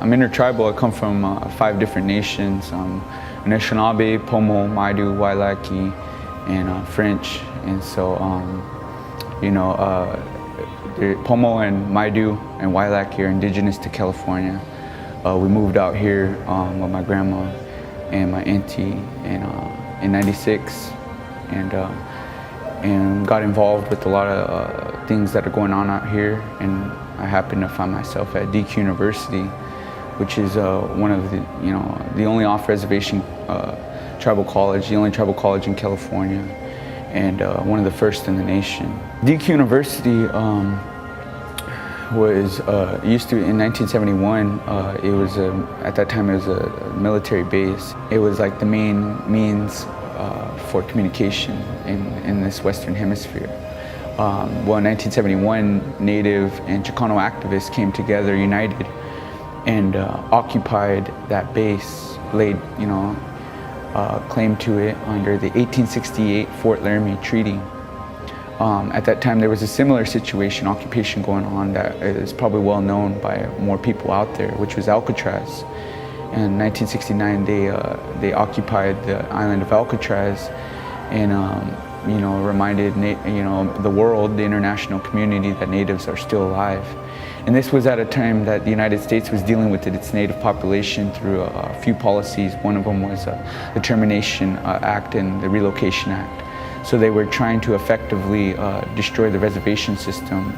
I'm intertribal. I come from 5 different nations: Anishinaabe, Pomo, Maidu, Wailaki, and French. And so, the Pomo and Maidu and Wailaki are indigenous to California. We moved out here with my grandma and my auntie in '96, and got involved with a lot of things that are going on out here. And I happened to find myself at DQ University, which is one of the only off-reservation tribal college, the only tribal college in California, and one of the first in the nation. DQ University was used to, in 1971, it was at that time it was a military base. It was like the main means for communication in this Western Hemisphere. Well, in 1971, Native and Chicano activists came together, united, and occupied that base, laid claim to it under the 1868 Fort Laramie Treaty. At that time, there was a similar situation, occupation going on that is probably well known by more people out there, which was Alcatraz. In 1969, they occupied the island of Alcatraz, and reminded the world, the international community, that natives are still alive. And this was at a time that the United States was dealing with its native population through a few policies. One of them was the Termination Act and the Relocation Act. So they were trying to effectively destroy the reservation system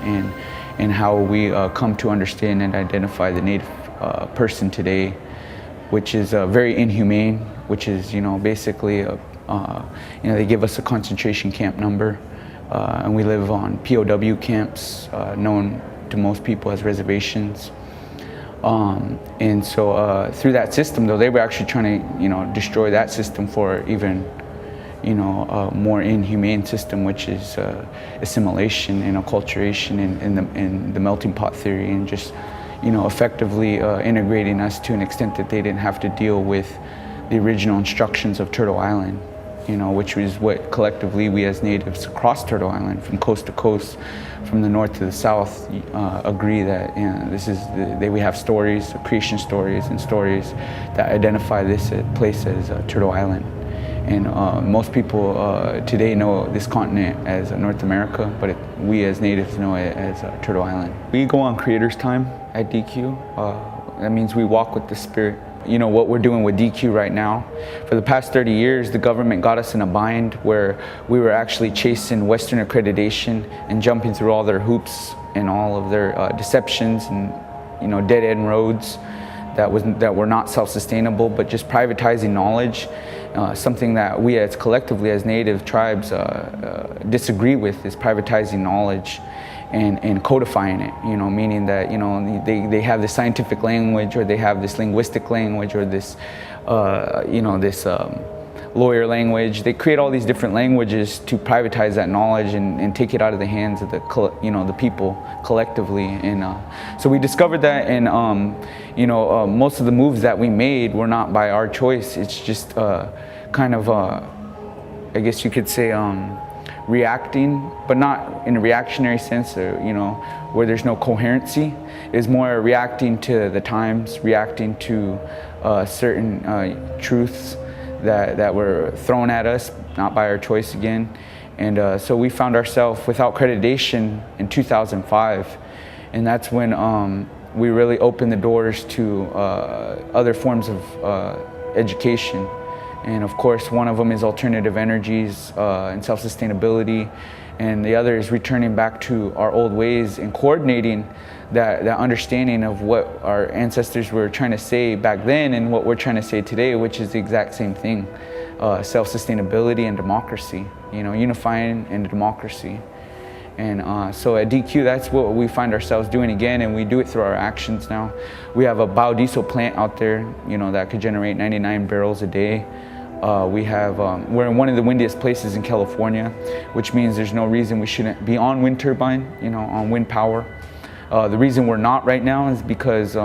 and how we come to understand and identify the native person today, which is very inhumane, which is basically they give us a concentration camp number, and we live on POW camps, known to most people as reservations. And so through that system, though, they were actually trying to destroy that system for even a more inhumane system, which is assimilation and acculturation in the melting pot theory, and just effectively integrating us to an extent that they didn't have to deal with the original instructions of Turtle Island, which was what collectively we as natives across Turtle Island, from coast to coast, from the north to the south, agree that this is we have stories, creation stories, and stories that identify this place as Turtle Island. And most people today know this continent as North America, but we as natives know it as Turtle Island. We go on creator's time at DQ. That means we walk with the spirit. What we're doing with DQ right now, for the past 30 years, the government got us in a bind where we were actually chasing Western accreditation and jumping through all their hoops and all of their deceptions and dead-end roads that were not self-sustainable, but just privatizing knowledge. Something that we as collectively as native tribes disagree with is privatizing knowledge and codifying it, meaning that they have this scientific language, or they have this linguistic language, or this this lawyer language. They create all these different languages to privatize that knowledge and take it out of the hands of the people collectively. And so we discovered that, and most of the moves that we made were not by our choice. It's just kind of I guess you could say reacting, but not in a reactionary sense, where there's no coherency. It's more reacting to the times, reacting to certain truths that were thrown at us, not by our choice again. And so we found ourselves without accreditation in 2005. And that's when we really opened the doors to other forms of education. And of course, one of them is alternative energies and self-sustainability. And the other is returning back to our old ways and coordinating that understanding of what our ancestors were trying to say back then and what we're trying to say today, which is the exact same thing: self-sustainability and democracy, unifying and democracy. And so at DQ, that's what we find ourselves doing again, and we do it through our actions now. We have a biodiesel plant out there, that could generate 99 barrels a day. We're in one of the windiest places in California, which means there's no reason we shouldn't be on wind turbine, on wind power. The reason we're not right now is because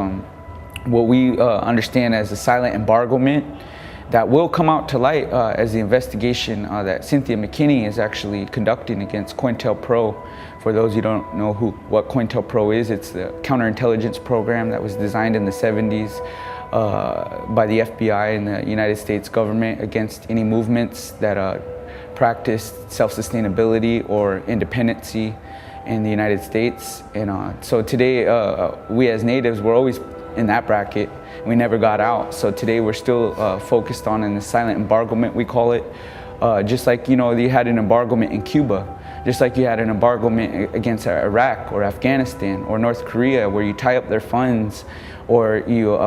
what we understand as a silent embargoment that will come out to light as the investigation that Cynthia McKinney is actually conducting against COINTELPRO For those who don't know what COINTELPRO is, it's the counterintelligence program that was designed in the 70s by the FBI and the United States government against any movements that practiced self-sustainability or independency in the United States. And so today, we as natives, we're always in that bracket. We never got out. So today we're still focused on in the silent embargoment, we call it. Just like, you had an embargoment in Cuba, just like you had an embargoment against Iraq or Afghanistan or North Korea, where you tie up their funds or you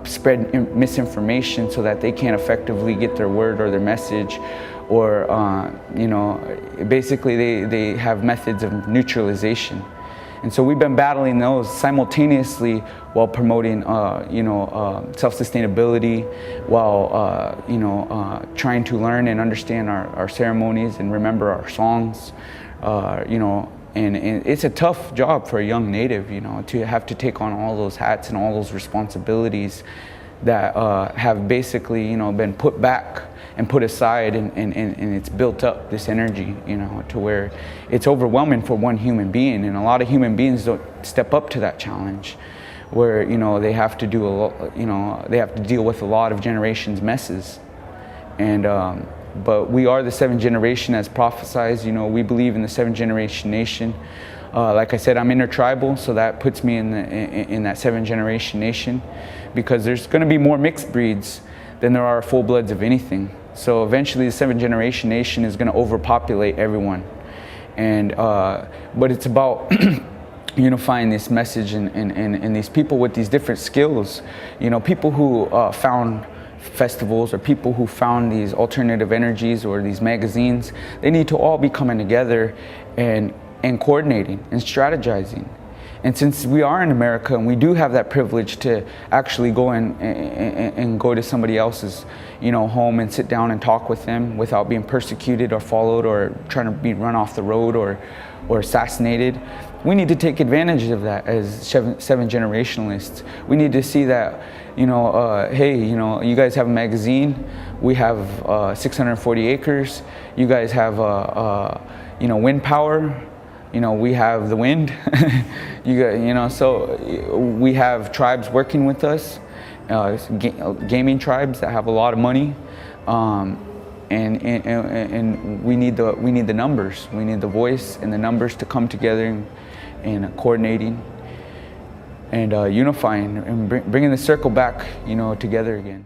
spread misinformation so that they can't effectively get their word or their message, or basically they have methods of neutralization. And so we've been battling those simultaneously while promoting, self-sustainability, while, trying to learn and understand our ceremonies and remember our songs, and it's a tough job for a young native, to have to take on all those hats and all those responsibilities that have basically, been put back and put aside, and it's built up this energy, to where it's overwhelming for one human being, and a lot of human beings don't step up to that challenge, where they have to do a lot, they have to deal with a lot of generations' messes, and but we are the seventh generation as prophesized. We believe in the seventh generation nation. Like I said, I'm intertribal, so that puts me in that seventh generation nation, because there's going to be more mixed breeds than there are full bloods of anything. So eventually the seventh generation nation is going to overpopulate everyone. And but it's about unifying this message and these people with these different skills. People who found festivals, or people who found these alternative energies or these magazines, they need to all be coming together and coordinating and strategizing. And since we are in America and we do have that privilege to actually go and go to somebody else's, home and sit down and talk with them without being persecuted or followed or trying to be run off the road or assassinated, we need to take advantage of that as seven generationalists. We need to see that, hey, you guys have a magazine, we have 640 acres, you guys have, wind power, we have the wind, so we have tribes working with us, gaming tribes that have a lot of money, and we need the numbers, we need the voice and the numbers to come together and coordinating and unifying and bringing the circle back, together again.